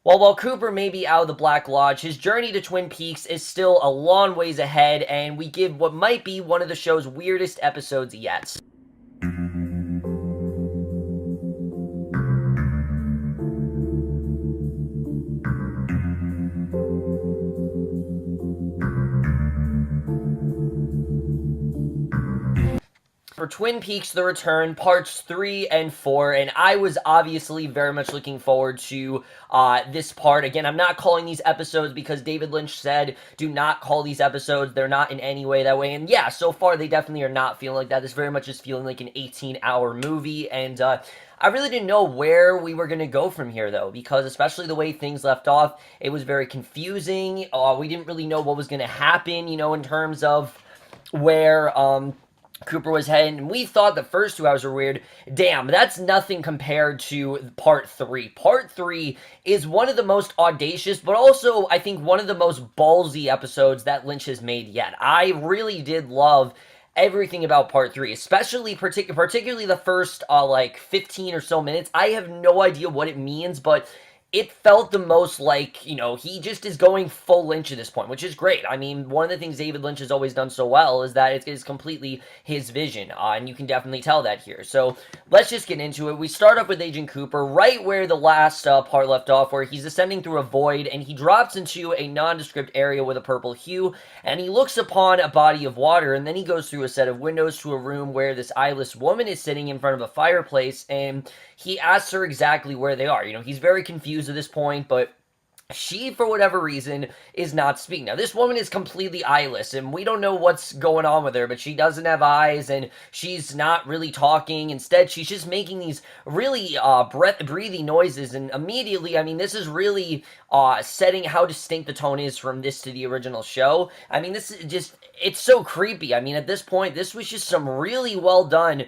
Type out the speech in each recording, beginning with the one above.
Well, while Cooper may be out of the Black Lodge, his journey to Twin Peaks is still a long ways ahead, and we give what might be one of the show's weirdest episodes yet. For Twin Peaks The Return, parts 3 and 4, and I was obviously very much looking forward to this part. Again, I'm not calling these episodes because David Lynch said, do not call these episodes. They're not in any way that way, and yeah, so far they definitely are not feeling like that. This very much is feeling like an 18-hour movie, and I really didn't know where we were going to go from here, though, because especially the way things left off, it was very confusing. We didn't really know what was going to happen, in terms of where, Cooper was heading, and we thought the first 2 hours were weird. Damn, that's nothing compared to part 3. Part 3 is one of the most audacious, but also, I think, one of the most ballsy episodes that Lynch has made yet. I really did love everything about part 3, especially particularly the first, 15 or so minutes. I have no idea what it means, but it felt the most like, he just is going full Lynch at this point, which is great. I mean, one of the things David Lynch has always done so well is that it is completely his vision, and you can definitely tell that here. So, let's just get into it. We start off with Agent Cooper, right where the last part left off, where he's ascending through a void, and he drops into a nondescript area with a purple hue, and he looks upon a body of water, and then he goes through a set of windows to a room where this eyeless woman is sitting in front of a fireplace, and he asks her exactly where they are. He's very confused at this point, but she, for whatever reason, is not speaking. Now, this woman is completely eyeless, and we don't know what's going on with her, but she doesn't have eyes, and she's not really talking. Instead, she's just making these really breathy noises, and immediately, I mean, this is really setting how distinct the tone is from this to the original show. I mean, this is just, it's so creepy. I mean, at this point, this was just some really well done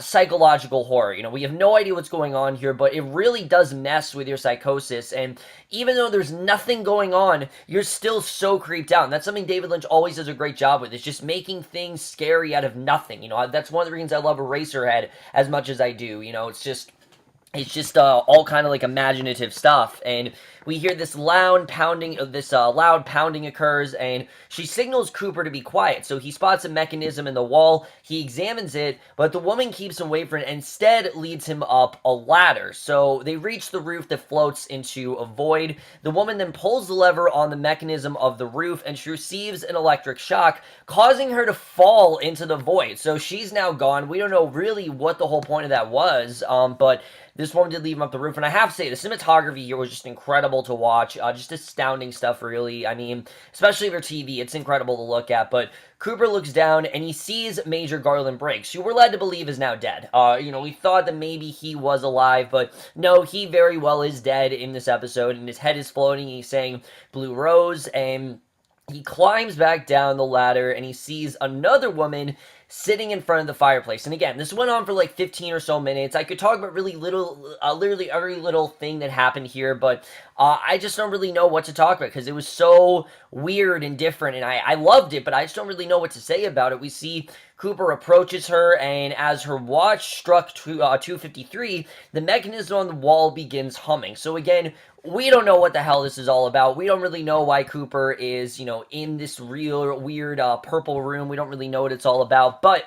psychological horror. We have no idea what's going on here, but it really does mess with your psychosis, and even though there's nothing going on, you're still so creeped out. And that's something David Lynch always does a great job with, is just making things scary out of nothing. That's one of the reasons I love Eraserhead as much as I do. It's just all kind of like imaginative stuff, and we hear this loud pounding occurs, and she signals Cooper to be quiet. So he spots a mechanism in the wall. He examines it, but the woman keeps him away from it and instead leads him up a ladder. So they reach the roof that floats into a void. The woman then pulls the lever on the mechanism of the roof, and she receives an electric shock, causing her to fall into the void. So she's now gone. We don't know really what the whole point of that was, but this woman did leave him up the roof, and I have to say, the cinematography here was just incredible to watch. Just astounding stuff, really. I mean, especially for TV, it's incredible to look at, but Cooper looks down, and he sees Major Garland Briggs, who we're led to believe is now dead. We thought that maybe he was alive, but no, he very well is dead in this episode, and his head is floating, and he's saying, "Blue Rose," and he climbs back down the ladder, and he sees another woman sitting in front of the fireplace. And again, this went on for like 15 or so minutes. I could talk about really little, literally every little thing that happened here, but I just don't really know what to talk about because it was so weird and different, and I loved it, but I just don't really know what to say about it. We see Cooper approaches her, and as her watch struck 2:53, the mechanism on the wall begins humming. So again, we don't know what the hell this is all about. We don't really know why Cooper is, in this real weird purple room. We don't really know what it's all about, but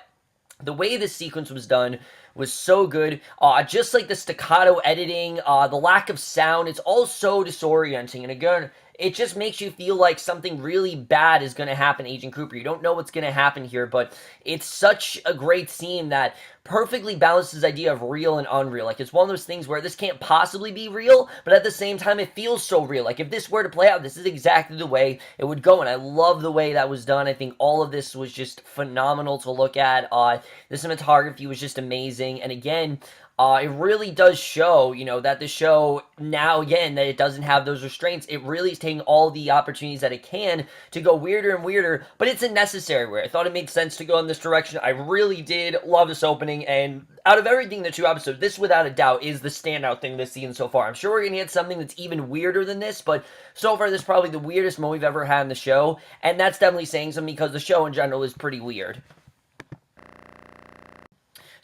the way this sequence was done was so good. Just like the staccato editing, the lack of sound, it's all so disorienting. And again, it just makes you feel like something really bad is going to happen, Agent Cooper. You don't know what's going to happen here, but it's such a great scene that perfectly balances the idea of real and unreal. Like, it's one of those things where this can't possibly be real, but at the same time, it feels so real. Like, if this were to play out, this is exactly the way it would go, and I love the way that was done. I think all of this was just phenomenal to look at. The cinematography was just amazing, and again, it really does show, that the show, now again, that it doesn't have those restraints. It really is taking all the opportunities that it can to go weirder and weirder, but it's a necessary weird. I thought it made sense to go in this direction. I really did love this opening, and out of everything in the 2 episodes, this without a doubt is the standout thing this season so far. I'm sure we're going to get something that's even weirder than this, but so far this is probably the weirdest moment we've ever had in the show, and that's definitely saying something because the show in general is pretty weird.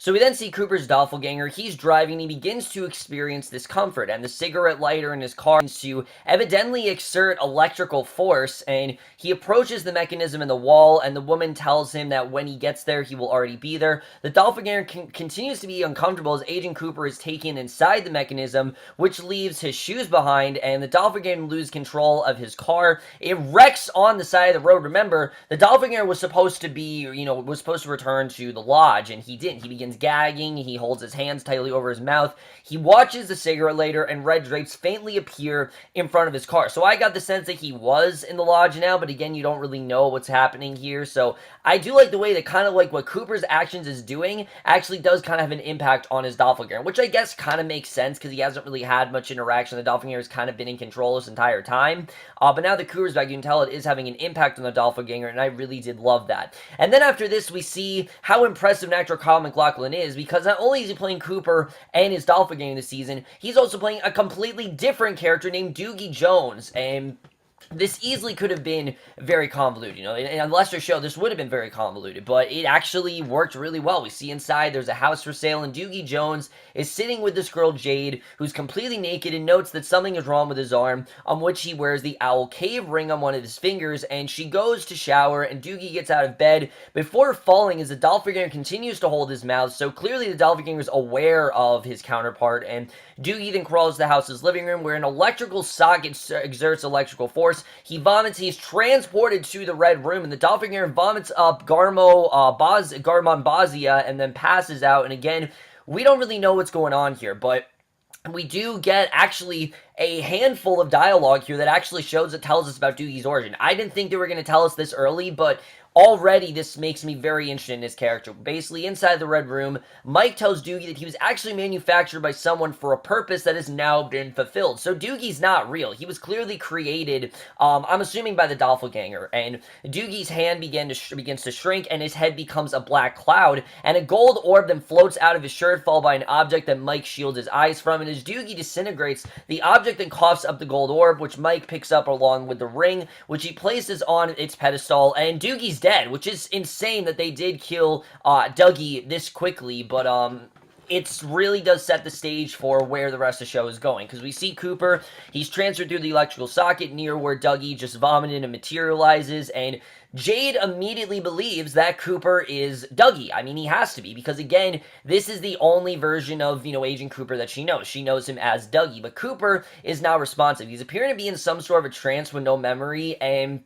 So we then see Cooper's doppelganger. He's driving. He begins to experience discomfort, and the cigarette lighter in his car begins to evidently exert electrical force, and he approaches the mechanism in the wall, and the woman tells him that when he gets there, he will already be there. The doppelganger continues to be uncomfortable as Agent Cooper is taken inside the mechanism, which leaves his shoes behind, and the doppelganger loses control of his car. It wrecks on the side of the road. Remember, the doppelganger was supposed to be, was supposed to return to the lodge, and he didn't. He begins gagging. He holds his hands tightly over his mouth. He watches the cigarette lighter, and red drapes faintly appear in front of his car. So I got the sense that he was in the lodge now, but again, you don't really know what's happening here. So I do like the way that kind of like what Cooper's actions is doing actually does kind of have an impact on his doppelganger, which I guess kind of makes sense because he hasn't really had much interaction. The doppelganger has kind of been in control this entire time. But now that Cooper's back, you can tell it is having an impact on the doppelganger, and I really did love that. And then after this, we see how impressive an actor Kyle MacLachlan is, because not only is he playing Cooper and his doppelganger this season, he's also playing a completely different character named Dougie Jones, and this easily could have been very convoluted, in a lesser show, this would have been very convoluted, but it actually worked really well. We see inside, there's a house for sale, and Dougie Jones is sitting with this girl, Jade, who's completely naked, and notes that something is wrong with his arm, on which he wears the owl cave ring on one of his fingers, and she goes to shower, and Dougie gets out of bed before falling as the doppelganger continues to hold his mouth, so clearly the doppelganger is aware of his counterpart, and Dougie then crawls to the house's living room, where an electrical socket exerts electrical force. He vomits. He's transported to the red room, and the doppelganger vomits up Garmon Bazia and then passes out. And again, we don't really know what's going on here, but we do get actually a handful of dialogue here that actually tells us about Dougie's origin. I didn't think they were going to tell us this early, but already this makes me very interested in his character. Basically, inside the Red Room, Mike tells Dougie that he was actually manufactured by someone for a purpose that has now been fulfilled. So Dougie's not real. He was clearly created, I'm assuming, by the doppelganger. And Dougie's hand begins to shrink, and his head becomes a black cloud, and a gold orb then floats out of his shirt, followed by an object that Mike shields his eyes from. And as Dougie disintegrates, the object then coughs up the gold orb, which Mike picks up along with the ring, which he places on its pedestal, and Dougie's dead, which is insane that they did kill Dougie this quickly, but it really does set the stage for where the rest of the show is going, because we see Cooper, he's transferred through the electrical socket near where Dougie just vomited and materializes, and Jade immediately believes that Cooper is Dougie. I mean, he has to be, because again, this is the only version of, Agent Cooper that she knows. She knows him as Dougie, but Cooper is now responsive. He's appearing to be in some sort of a trance with no memory, and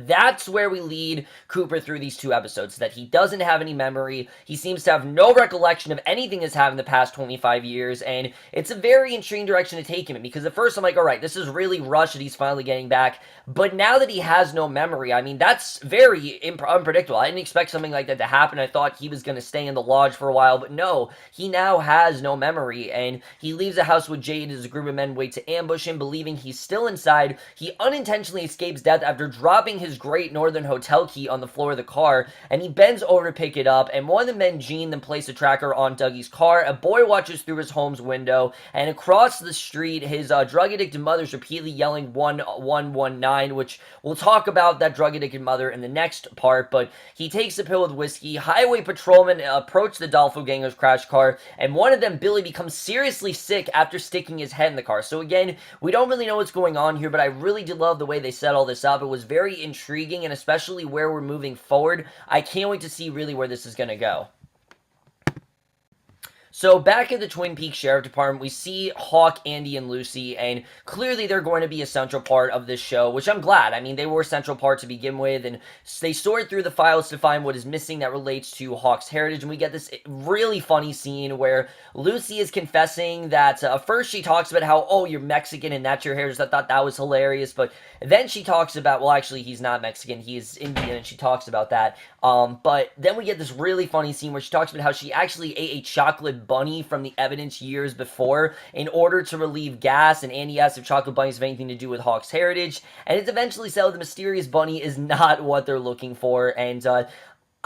that's where we lead Cooper through these 2 episodes, that he doesn't have any memory. He seems to have no recollection of anything that's happened in the past 25 years, and it's a very intriguing direction to take him in, because at first I'm like, alright, this is really rushed that he's finally getting back, but now that he has no memory, I mean, that's very unpredictable. I didn't expect something like that to happen. I thought he was going to stay in the lodge for a while, but no, he now has no memory, and he leaves the house with Jade as a group of men wait to ambush him, believing he's still inside. He unintentionally escapes death after dropping his Great Northern Hotel key on the floor of the car, and he bends over to pick it up, and one of the men, Gene, then place a tracker on Dougie's car. A boy watches through his home's window, and across the street, his drug-addicted mother's repeatedly yelling 1119, which we'll talk about that drug-addicted mother in the next part, but he takes a pill with whiskey. Highway patrolmen approach the doppelganger's crash car, and one of them, Billy, becomes seriously sick after sticking his head in the car. So again, we don't really know what's going on here, but I really did love the way they set all this up. It was very intriguing, and especially where we're moving forward. I can't wait to see really where this is going to go. So back at the Twin Peaks Sheriff Department, we see Hawk, Andy, and Lucy, and clearly they're going to be a central part of this show, which I'm glad. I mean, they were a central part to begin with, and they sort through the files to find what is missing that relates to Hawk's heritage, and we get this really funny scene where Lucy is confessing that first she talks about how, oh, you're Mexican and that's your heritage. I thought that was hilarious, but then she talks about, well, actually, he's not Mexican, he's Indian, and she talks about that. But then we get this really funny scene where she talks about how she actually ate a chocolate bunny from the evidence years before in order to relieve gas, and Andy asks if chocolate bunnies have anything to do with Hawk's heritage, and it's eventually said the mysterious bunny is not what they're looking for, and a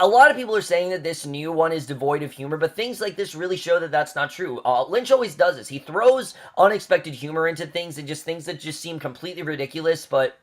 lot of people are saying that this new one is devoid of humor, but things like this really show that that's not true. Lynch always does this. He throws unexpected humor into things, and just things that just seem completely ridiculous, but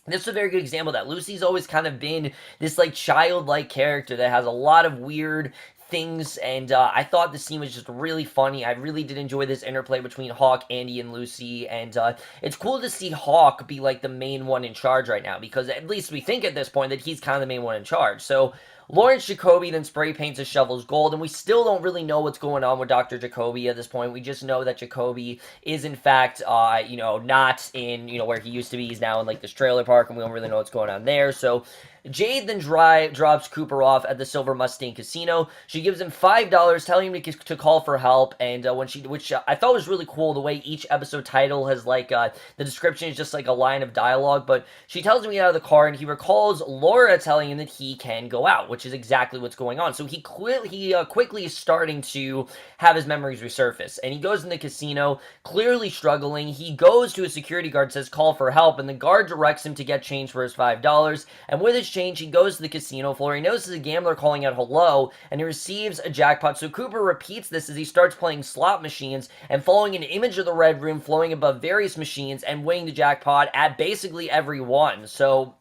this is a very good example of that. Lucy's always kind of been this, like, childlike character that has a lot of weird things, and I thought the scene was just really funny. I really did enjoy this interplay between Hawk, Andy, and Lucy, and it's cool to see Hawk be like the main one in charge right now, because at least we think at this point that he's kind of the main one in charge. So Lawrence Jacoby then spray paints his shovels gold, and we still don't really know what's going on with Dr. Jacoby at this point. We just know that Jacoby is, in fact, not in, where he used to be. He's now in, like, this trailer park, and we don't really know what's going on there. So Jade then drops Cooper off at the Silver Mustang Casino. She gives him $5, telling him to call for help, and which I thought was really cool, the way each episode title has, like, the description is just like a line of dialogue, but she tells him to get out of the car, and he recalls Laura telling him that he can go out, which is exactly what's going on. So he quickly is starting to have his memories resurface, and he goes in the casino, clearly struggling. He goes to a security guard, says call for help, and the guard directs him to get change for his $5, and with his change, he goes to the casino floor. He notices a gambler calling out hello, and he receives a jackpot. So Cooper repeats this as he starts playing slot machines and following an image of the Red Room flowing above various machines and winning the jackpot at basically every one. So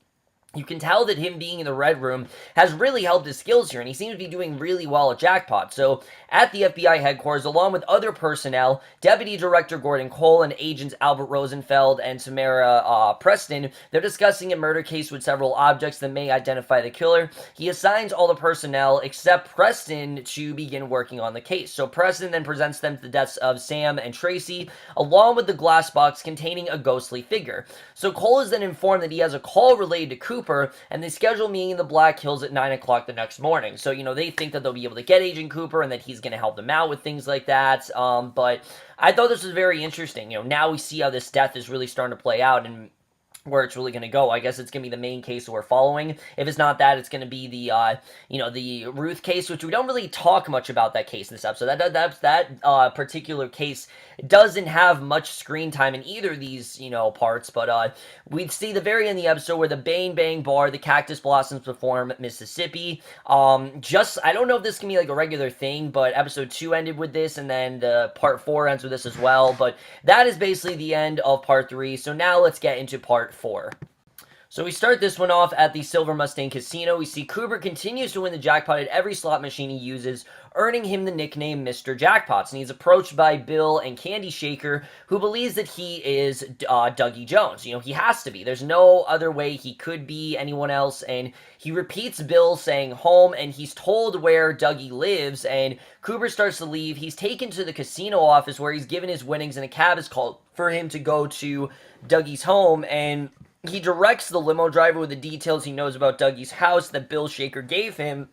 you can tell that him being in the Red Room has really helped his skills here, and he seems to be doing really well at jackpot. So at the FBI headquarters, along with other personnel, Deputy Director Gordon Cole and agents Albert Rosenfeld and Tamara Preston, they're discussing a murder case with several objects that may identify the killer. He assigns all the personnel except Preston to begin working on the case. So Preston then presents them to the deaths of Sam and Tracy, along with the glass box containing a ghostly figure. So Cole is then informed that he has a call related to Cooper, and they schedule meeting in the Black Hills at 9 o'clock the next morning. So, they think that they'll be able to get Agent Cooper and that he's going to help them out with things like that. But I thought this was very interesting. Now we see how this death is really starting to play out, and where it's really going to go. I guess it's going to be the main case that we're following. If it's not that, it's going to be the, the Ruth case, which we don't really talk much about that case in this episode. That particular case doesn't have much screen time in either of these, parts, but we see the very end of the episode where the Bang Bang Bar, the Cactus Blossoms perform Mississippi. I don't know if this can be like a regular thing, but episode 2 ended with this, and then the part 4 ends with this as well, but that is basically the end of part 3, so now let's get into part 4. So we start this one off at the Silver Mustang Casino. We see Cooper continues to win the jackpot at every slot machine he uses, earning him the nickname Mr. Jackpots. And he's approached by Bill and Candy Shaker, who believes that he is Dougie Jones. He has to be. There's no other way he could be anyone else. And he repeats Bill saying home, and he's told where Dougie lives. And Cooper starts to leave. He's taken to the casino office where he's given his winnings, and a cab is called for him to go to Dougie's home. And he directs the limo driver with the details he knows about Dougie's house that Bill Shaker gave him,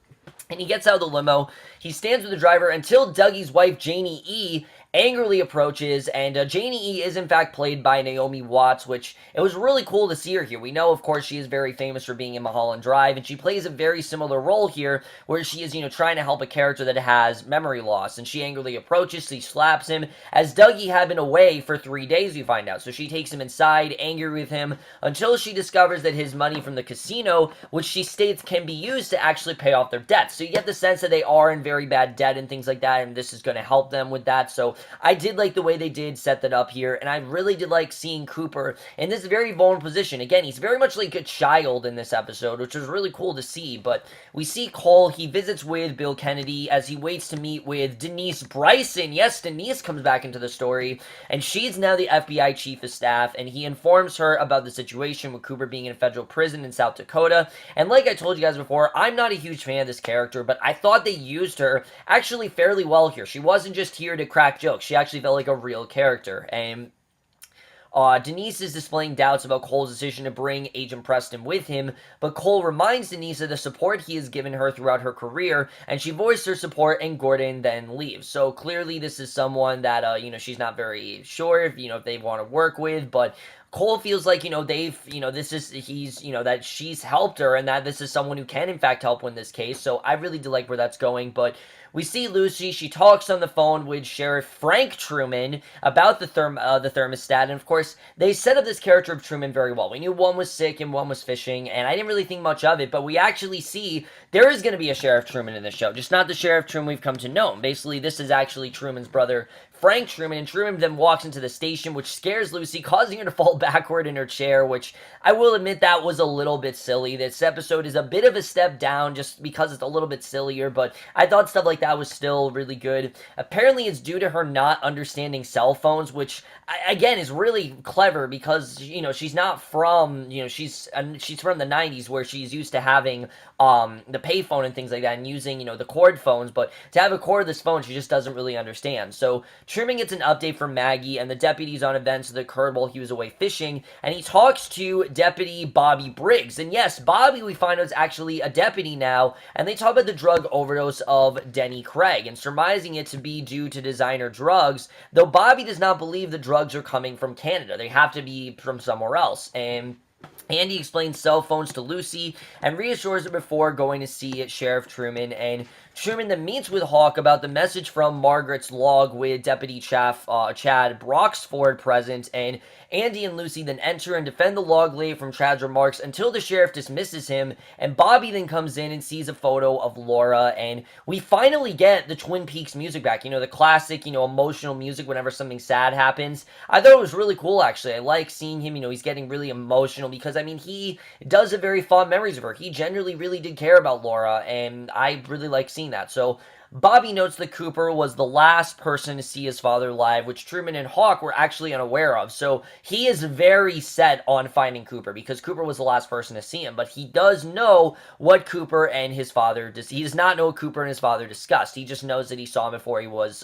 and he gets out of the limo. He stands with the driver until Dougie's wife, Janie E., angrily approaches, and Janie E. is in fact played by Naomi Watts, which it was really cool to see her here. We know, of course, she is very famous for being in Mulholland Drive, and she plays a very similar role here, where she is, trying to help a character that has memory loss, and she angrily approaches, she slaps him, as Dougie had been away for 3 days, we find out. So she takes him inside, angry with him, until she discovers that his money from the casino, which she states can be used to actually pay off their debts. So you get the sense that they are in very bad debt and things like that, and this is going to help them with that. So I did like the way they did set that up here, and I really did like seeing Cooper in this very vulnerable position. Again, he's very much like a child in this episode, which was really cool to see, but we see Cole, he visits with Bill Kennedy as he waits to meet with Denise Bryson. Yes, Denise comes back into the story, and she's now the FBI chief of staff, and he informs her about the situation with Cooper being in federal prison in South Dakota. And like I told you guys before, I'm not a huge fan of this character, but I thought they used her actually fairly well here. She wasn't just here to crack jokes. She actually felt like a real character, and Denise is displaying doubts about Cole's decision to bring Agent Preston with him, but Cole reminds Denise of the support he has given her throughout her career, and she voiced her support, and Gordon then leaves. So clearly this is someone that, she's not very sure if they want to work with, but Cole feels like, that she's helped her, and that this is someone who can, in fact, help win this case. So I really do like where that's going, but we see Lucy. She talks on the phone with Sheriff Frank Truman about the thermostat, and of course, they set up this character of Truman very well. We knew one was sick and one was fishing, and I didn't really think much of it, but we actually see there is going to be a Sheriff Truman in this show, just not the Sheriff Truman we've come to know. Basically, this is actually Truman's brother, Frank Truman, and Truman then walks into the station, which scares Lucy, causing her to fall backward in her chair, which I will admit that was a little bit silly. This episode is a bit of a step down just because it's a little bit sillier, but I thought stuff like that was still really good. Apparently, it's due to her not understanding cell phones, which, again, is really clever because, she's not from, she's from the 90s where she's used to having the payphone and things like that and using, the cord phones, but to have a cordless phone, she just doesn't really understand. So Truman gets an update from Maggie and the deputies on events that occurred while he was away fishing, and he talks to Deputy Bobby Briggs. And yes, Bobby, we find out, is actually a deputy now, and they talk about the drug overdose of Denny Craig, and surmising it to be due to designer drugs, though Bobby does not believe the drugs are coming from Canada. They have to be from somewhere else. And Andy explains cell phones to Lucy and reassures her before going to see Sheriff Truman, and Truman then meets with Hawk about the message from Margaret's log with Deputy Chad Broxford present, and Andy and Lucy then enter and defend the log lady from Chad's remarks until the sheriff dismisses him, and Bobby then comes in and sees a photo of Laura, and we finally get the Twin Peaks music back, the classic, emotional music whenever something sad happens. I thought it was really cool, actually. I like seeing him, he's getting really emotional because, he does have very fond memories of her. He genuinely really did care about Laura, and I really like seeing that. So Bobby notes that Cooper was the last person to see his father live, which Truman and Hawk were actually unaware of. So he is very set on finding Cooper because Cooper was the last person to see him. But he does know what Cooper and his father he does not know what Cooper and his father discussed. He just knows that he saw him before he was,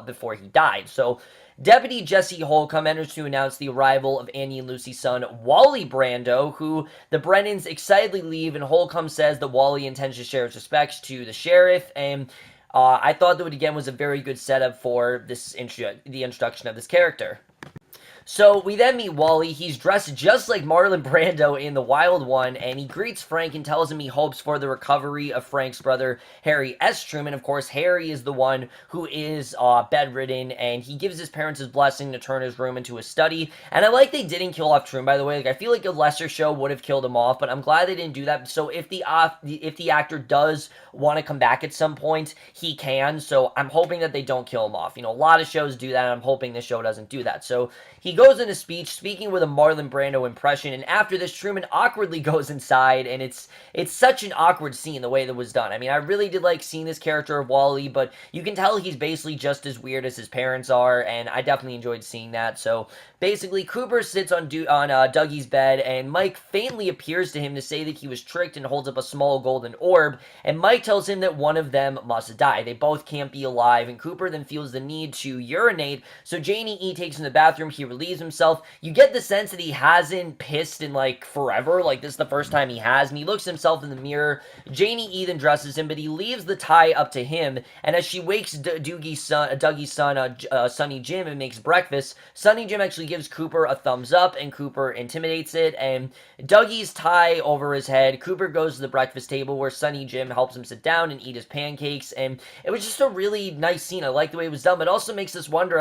before he died. So Deputy Jesse Holcomb enters to announce the arrival of Andy and Lucy's son, Wally Brando, who the Brennans excitedly leave, and Holcomb says that Wally intends to share his respects to the sheriff, and I thought that, again, was a very good setup for the introduction of this character. So we then meet Wally. He's dressed just like Marlon Brando in The Wild One, and he greets Frank and tells him he hopes for the recovery of Frank's brother, Harry S. Truman. Of course, Harry is the one who is bedridden, and he gives his parents his blessing to turn his room into a study. And I like they didn't kill off Truman, by the way. I feel like a lesser show would have killed him off, but I'm glad they didn't do that. So if the actor does want to come back at some point, he can. So I'm hoping that they don't kill him off. A lot of shows do that, and I'm hoping this show doesn't do that. So he goes into speech, speaking with a Marlon Brando impression, and after this, Truman awkwardly goes inside, and it's such an awkward scene, the way that was done. I really did like seeing this character of Wally, but you can tell he's basically just as weird as his parents are, and I definitely enjoyed seeing that. So basically, Cooper sits on Dougie's bed, and Mike faintly appears to him to say that he was tricked and holds up a small golden orb, and Mike tells him that one of them must die. They both can't be alive, and Cooper then feels the need to urinate, so Janie E takes him to the bathroom. He relieves himself. You get the sense that he hasn't pissed in, forever. This is the first time he has, and he looks himself in the mirror. Janie E then dresses him, but he leaves the tie up to him, and as she wakes Dougie's son, Sonny Jim, and makes breakfast, Sonny Jim actually gives Cooper a thumbs up, and Cooper intimidates it, and Dougie's tie over his head. Cooper goes to the breakfast table where Sonny Jim helps him sit down and eat his pancakes, and it was just a really nice scene. I like the way it was done, but it also makes us wonder,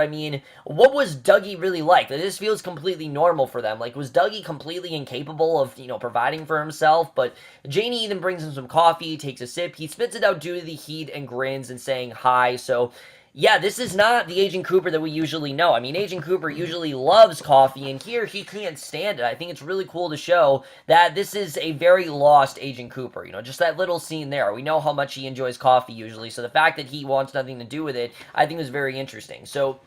what was Dougie really like? This feels completely normal for them. Was Dougie completely incapable of, providing for himself? But Janie then brings him some coffee, takes a sip, he spits it out due to the heat and grins and saying hi. So yeah, this is not the Agent Cooper that we usually know. Agent Cooper usually loves coffee, and here he can't stand it. I think it's really cool to show that this is a very lost Agent Cooper. Just that little scene there. We know how much he enjoys coffee usually, so the fact that he wants nothing to do with it, I think was very interesting. So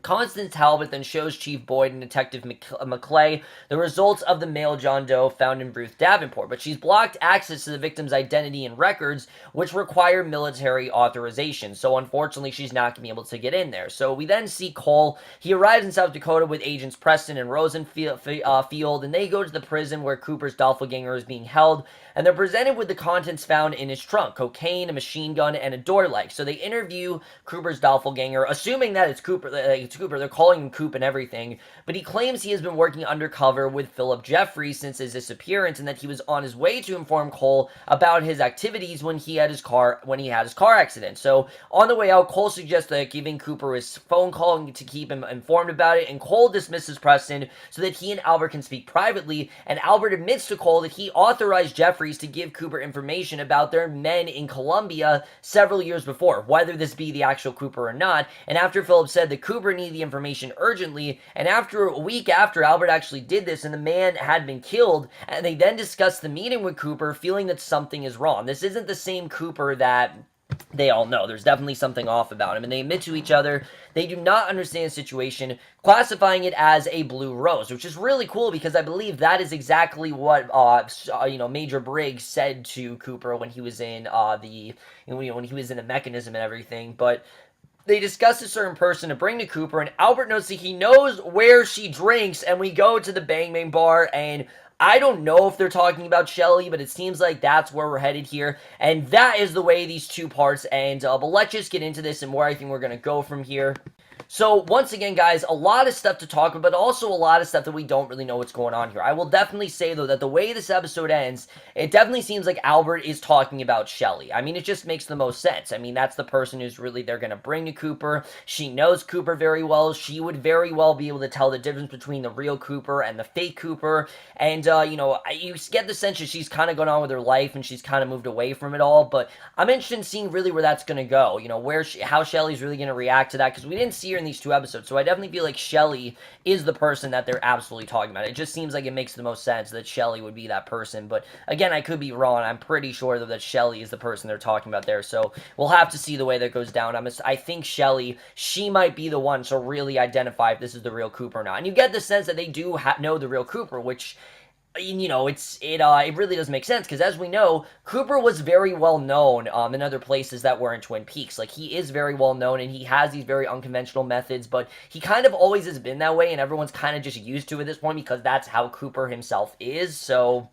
Constance Talbot then shows Chief Boyd and Detective McClay the results of the male John Doe found in Ruth Davenport, but she's blocked access to the victim's identity and records, which require military authorization, so unfortunately she's not going to be able to get in there. So we then see Cole. He arrives in South Dakota with agents Preston and Rosenfield, and they go to the prison where Cooper's doppelganger is being held, and they're presented with the contents found in his trunk: cocaine, a machine gun, and a door leg. So they interview Cooper's doppelganger, assuming that it's Cooper, it's Cooper. They're calling him Coop and everything. But he claims he has been working undercover with Philip Jeffries since his disappearance, and that he was on his way to inform Cole about his activities when he had his car accident. So on the way out, Cole suggests that giving Cooper his phone call to keep him informed about it, and Cole dismisses Preston so that he and Albert can speak privately, and Albert admits to Cole that he authorized Jeffries to give Cooper information about their men in Colombia several years before, whether this be the actual Cooper or not. And after Philip said that Cooper needed the information urgently, and after a week after Albert actually did this and the man had been killed, and they then discussed the meeting with Cooper, feeling that something is wrong. This isn't the same Cooper that they all know. There's definitely something off about him, and they admit to each other they do not understand the situation, classifying it as a blue rose, which is really cool because I believe that is exactly what Major Briggs said to Cooper when he was in when he was in the mechanism and everything. But they discuss a certain person to bring to Cooper, and Albert notes that he knows where she drinks, and we go to the Bang Bang Bar, and I don't know if they're talking about Shelly, but it seems like that's where we're headed here, and that is the way these two parts end. But let's just get into this and where I think we're going to go from here. So, once again, guys, a lot of stuff to talk about, but also a lot of stuff that we don't really know what's going on here. I will definitely say, though, that the way this episode ends, it definitely seems like Albert is talking about Shelly. I mean, it just makes the most sense. I mean, that's the person who's really they're going to bring to Cooper. She knows Cooper very well. She would very well be able to tell the difference between the real Cooper and the fake Cooper. And, you get the sense that she's kind of going on with her life and she's kind of moved away from it all. But I'm interested in seeing really where that's going to go. How Shelly's really going to react to that, because we didn't see her in these two episodes, so I definitely feel like Shelly is the person that they're absolutely talking about. It just seems like it makes the most sense that Shelly would be that person, but again, I could be wrong. I'm pretty sure that Shelly is the person they're talking about there, so we'll have to see the way that goes down. I think Shelly, she might be the one to really identify if this is the real Cooper or not, and you get the sense that they do know the real Cooper, which it really does make sense, because as we know, Cooper was very well known in other places that were in Twin Peaks. Like, he is very well known, and he has these very unconventional methods, but he kind of always has been that way, and everyone's kind of just used to it at this point, because that's how Cooper himself is. So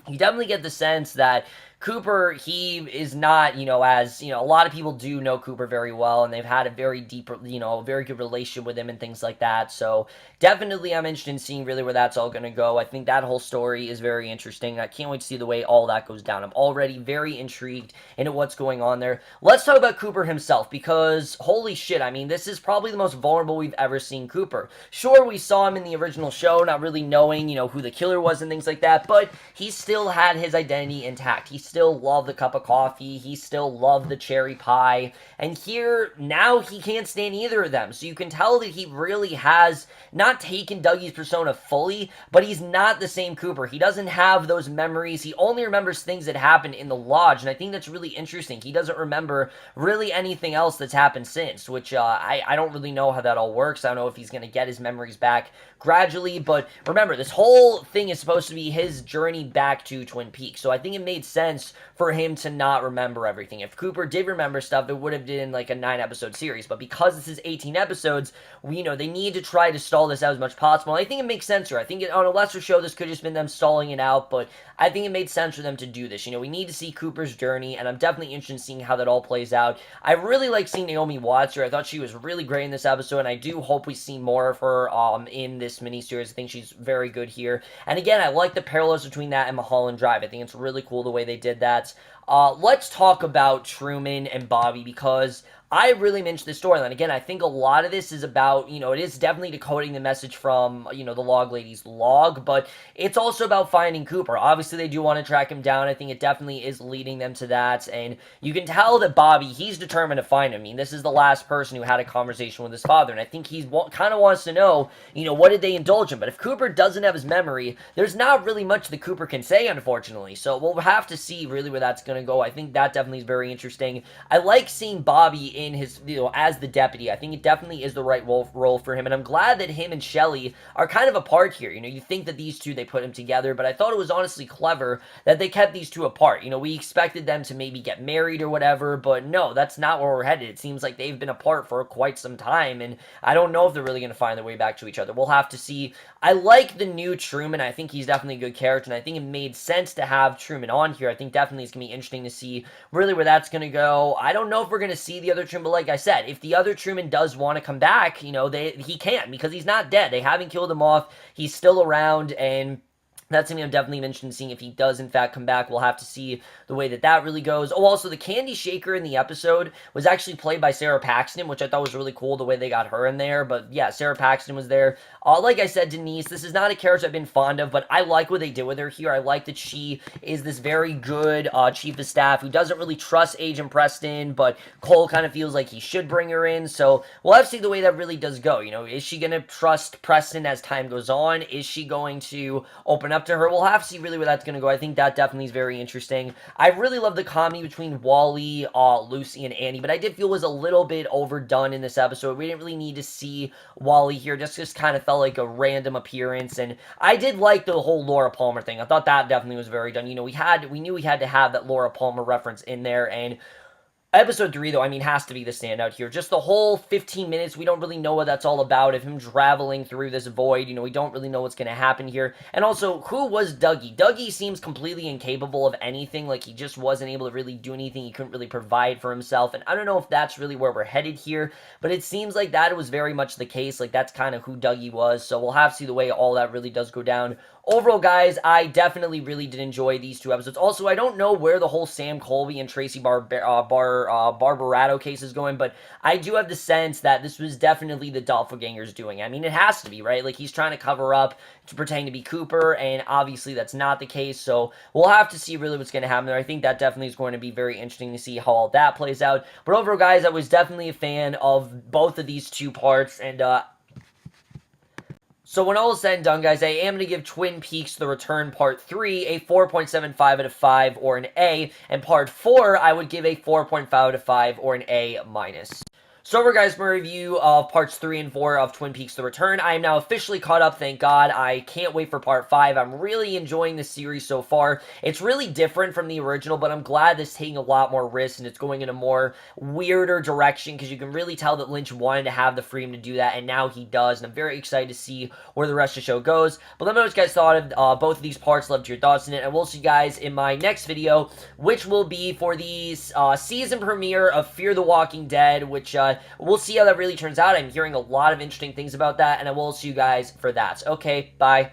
you definitely get the sense that Cooper, he is not, a lot of people do know Cooper very well, and they've had a very deep, a very good relationship with him and things like that, so definitely I'm interested in seeing really where that's all going to go. I think that whole story is very interesting. I can't wait to see the way all that goes down. I'm already very intrigued into what's going on there. Let's talk about Cooper himself, because holy shit, I mean, this is probably the most vulnerable we've ever seen Cooper. Sure, we saw him in the original show, not really knowing, who the killer was and things like that, but he still had his identity intact. He still loved the cup of coffee, he still loved the cherry pie, and here, now he can't stand either of them, so you can tell that he really has not taken Dougie's persona fully, but he's not the same Cooper. He doesn't have those memories. He only remembers things that happened in the lodge, and I think that's really interesting. He doesn't remember really anything else that's happened since, which I don't really know how that all works. I don't know if he's going to get his memories back gradually, but remember, this whole thing is supposed to be his journey back to Twin Peaks, so I think it made sense for him to not remember everything. If Cooper did remember stuff, it would have been like a 9-episode series, but because this is 18 episodes, they need to try to stall this out as much as possible. I think it makes sense here. I think on a lesser show, this could have just been them stalling it out, but I think it made sense for them to do this. We need to see Cooper's journey, and I'm definitely interested in seeing how that all plays out. I really like seeing Naomi Watts here. I thought she was really great in this episode, and I do hope we see more of her in this miniseries. I think she's very good here. And again, I like the parallels between that and Mulholland Drive. I think it's really cool the way they did that. Let's talk about Truman and Bobby, because I really mentioned this storyline. Again, I think a lot of this is about, it is definitely decoding the message from, the log lady's log, but it's also about finding Cooper. Obviously, they do want to track him down. I think it definitely is leading them to that, and you can tell that Bobby, he's determined to find him. I mean, this is the last person who had a conversation with his father, and I think he kind of wants to know, what did they indulge him? But if Cooper doesn't have his memory, there's not really much that Cooper can say, unfortunately, so we'll have to see really where that's going to go. I think that definitely is very interesting. I like seeing Bobby in his, as the deputy. I think it definitely is the right role for him, and I'm glad that him and Shelly are kind of apart here. You think that these two, they put them together, but I thought it was honestly clever that they kept these two apart. We expected them to maybe get married or whatever, but no, that's not where we're headed. It seems like they've been apart for quite some time, and I don't know if they're really going to find their way back to each other. We'll have to see. I like the new Truman. I think he's definitely a good character, and I think it made sense to have Truman on here. I think definitely it's going to be interesting to see really where that's going to go. I don't know if we're going to see the other Truman, but like I said, if the other Truman does want to come back, you know, he can, because he's not dead. They haven't killed him off. He's still around, and that's something I'm definitely interested in seeing if he does, in fact, come back. We'll have to see the way that really goes. Oh, also, the Candy Shaker in the episode was actually played by Sarah Paxton, which I thought was really cool, the way they got her in there. But, yeah, Sarah Paxton was there. Like I said, Denise, this is not a character I've been fond of, but I like what they did with her here. I like that she is this very good chief of staff who doesn't really trust Agent Preston, but Cole kind of feels like he should bring her in. So, we'll have to see the way that really does go. You know, is she going to trust Preston as time goes on? Is she going to open up to her? We'll have to see really where that's going to go. I think that definitely is very interesting. I really love the comedy between Wally, Lucy, and Annie, but I did feel it was a little bit overdone in this episode. We didn't really need to see Wally here. Just kind of felt like a random appearance, and I did like the whole Laura Palmer thing. I thought that definitely was very done. You know, we knew we had to have that Laura Palmer reference in there, and Episode 3, though, I mean, has to be the standout here. Just the whole 15 minutes, we don't really know what that's all about, of him traveling through this void. You know, we don't really know what's going to happen here. And also, who was Dougie? Dougie seems completely incapable of anything, like he just wasn't able to really do anything. He couldn't really provide for himself, and I don't know if that's really where we're headed here, but it seems like that was very much the case. Like, that's kind of who Dougie was, so we'll have to see the way all that really does go down. Overall, guys, I definitely really did enjoy these 2 episodes. Also, I don't know where the whole Sam Colby and Tracy Barbarato case is going, but I do have the sense that this was definitely the Doppelganger's doing. I mean, it has to be, right? Like, he's trying to cover up to pretend to be Cooper, and obviously that's not the case, so we'll have to see really what's going to happen there. I think that definitely is going to be very interesting to see how all that plays out. But overall, guys, I was definitely a fan of both of these 2 parts, and so when all is said and done, guys, I am going to give Twin Peaks The Return Part 3 a 4.75 out of 5 or an A, and Part 4 I would give a 4.5 out of 5 or an A minus. So over, guys, my review of Parts 3 and 4 of Twin Peaks The Return. I am now officially caught up, thank God. I can't wait for Part 5. I'm really enjoying this series so far. It's really different from the original, but I'm glad it's taking a lot more risks and it's going in a more weirder direction, because you can really tell that Lynch wanted to have the freedom to do that, and now he does, and I'm very excited to see where the rest of the show goes. But let me know what you guys thought of both of these parts. Love to your thoughts on it, and we'll see you guys in my next video, which will be for the season premiere of Fear the Walking Dead, which we'll see how that really turns out. I'm hearing a lot of interesting things about that, and I will see you guys for that. Okay, bye.